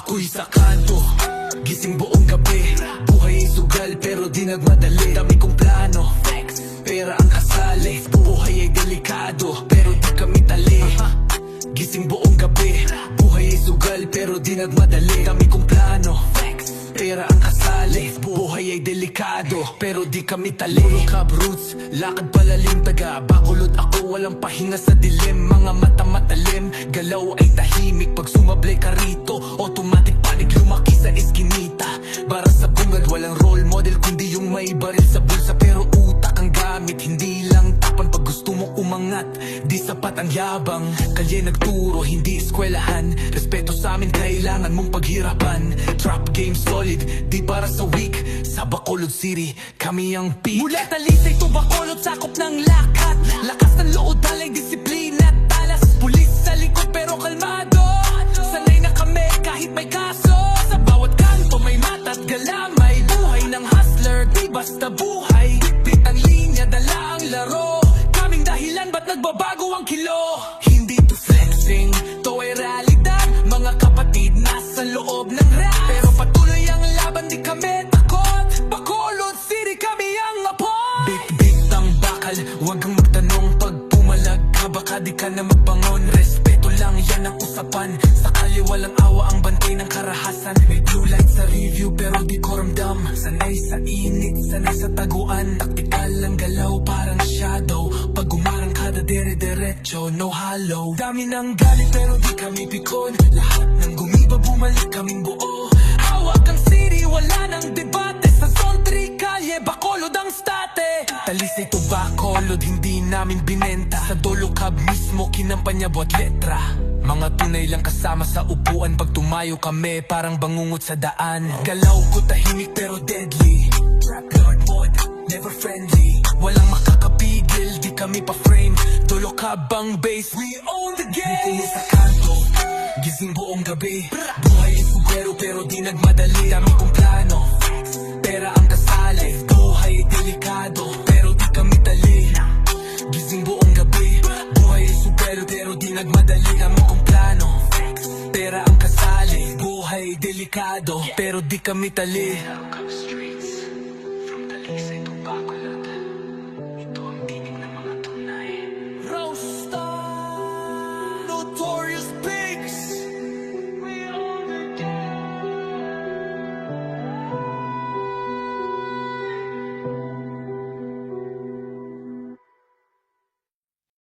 Ako'y sakado, gising buong gabi. Buhay ay sugal pero di nagmadali. Dami kong plano, pera ang kasali. Buhay ay delikado pero di kami tali. Gising buong gabi, buhay ay sugal pero di nagmadali. Dami kong plano, pera ang kasali. Buhay ay delikado pero di kami tali. Puro cab roots, lakad palalim. Taga Bacolod ako, walang pahinga sa dilim. Mga mata matalim, galaw ay tahimik. Pag sumablay ka rito, automatic panic. Lumaki sa eskinita, para sa bungad. Walang role model kundi yung may baril sa bulsa. Pero utak ang gamit, hindi lang tapan. Pag gusto mo umangat, di sapat ang yabang. Kalye nagturo, hindi eskwelahan. Respeto sa amin, kailangan mong paghirapan. Trap game solid, di para sa weak. Sa Bacolod City, kami ang peak. Mula Talisay to Bacolod, sakop ng lakat. Lakas ng loob, dalang disiplina at talas. Pulis sa likod pero kalmado. Sanay na kami kahit may kaso. Sa bawat kanto may mata at galamay. Buhay ng hustler, di basta buhay. Bit ang linya, dala ang laro. Kaming dahilan, ba't nagbabago ang kilo? Hindi to flexing, to ay realidad. Mga kapatid, nasa loob ng rap. Pero patuloy ang laban, di kami takot. Bacolod City, kami ang apot. Bit-bit ang bakal, huwag kang magtanong. Pag pumalag ka, baka di ka na magbangon. Respeto lang, yan ang usapan. Sakali walang awa ang bantay ng karahasan. May blue light sa review pero di ko ramdam. Sanay sa init, sanay sa taguan. Taktikal ang galaw, parang shadow. Pag umarang kada dire-diretso, no hollow. Dami ng galit pero di kami pikon. Lahat ng gumiba, bumalik kaming buo. Hawak ang city, wala nang debate. Sa Zone 3, kalye, Bacolod ang state. Talisay to Bacolod, hindi namin binenta. Sa Dolo Cab mismo, kinampanya buat letra. Mga tunay lang kasama sa upuan. Pag tumayo kami, parang bangungot sa daan. Galaw ko tahimik pero deadly. Trap lord mode, never friendly. Walang makakapigil, di kami pa-frame. Dolo Cab ang base, we own the game. Di sa kanto, gising buong gabi. Buhay ay sugero pero di nagmadali. Dami kong plano, pera ang kasali. Buhay ay delikado pero di kami tali. Gising buong gabi, buhay ay sugero pero di nagmadali. Dami kong plano, pera ang kasali. Buhay ay delikado pero di kami tali.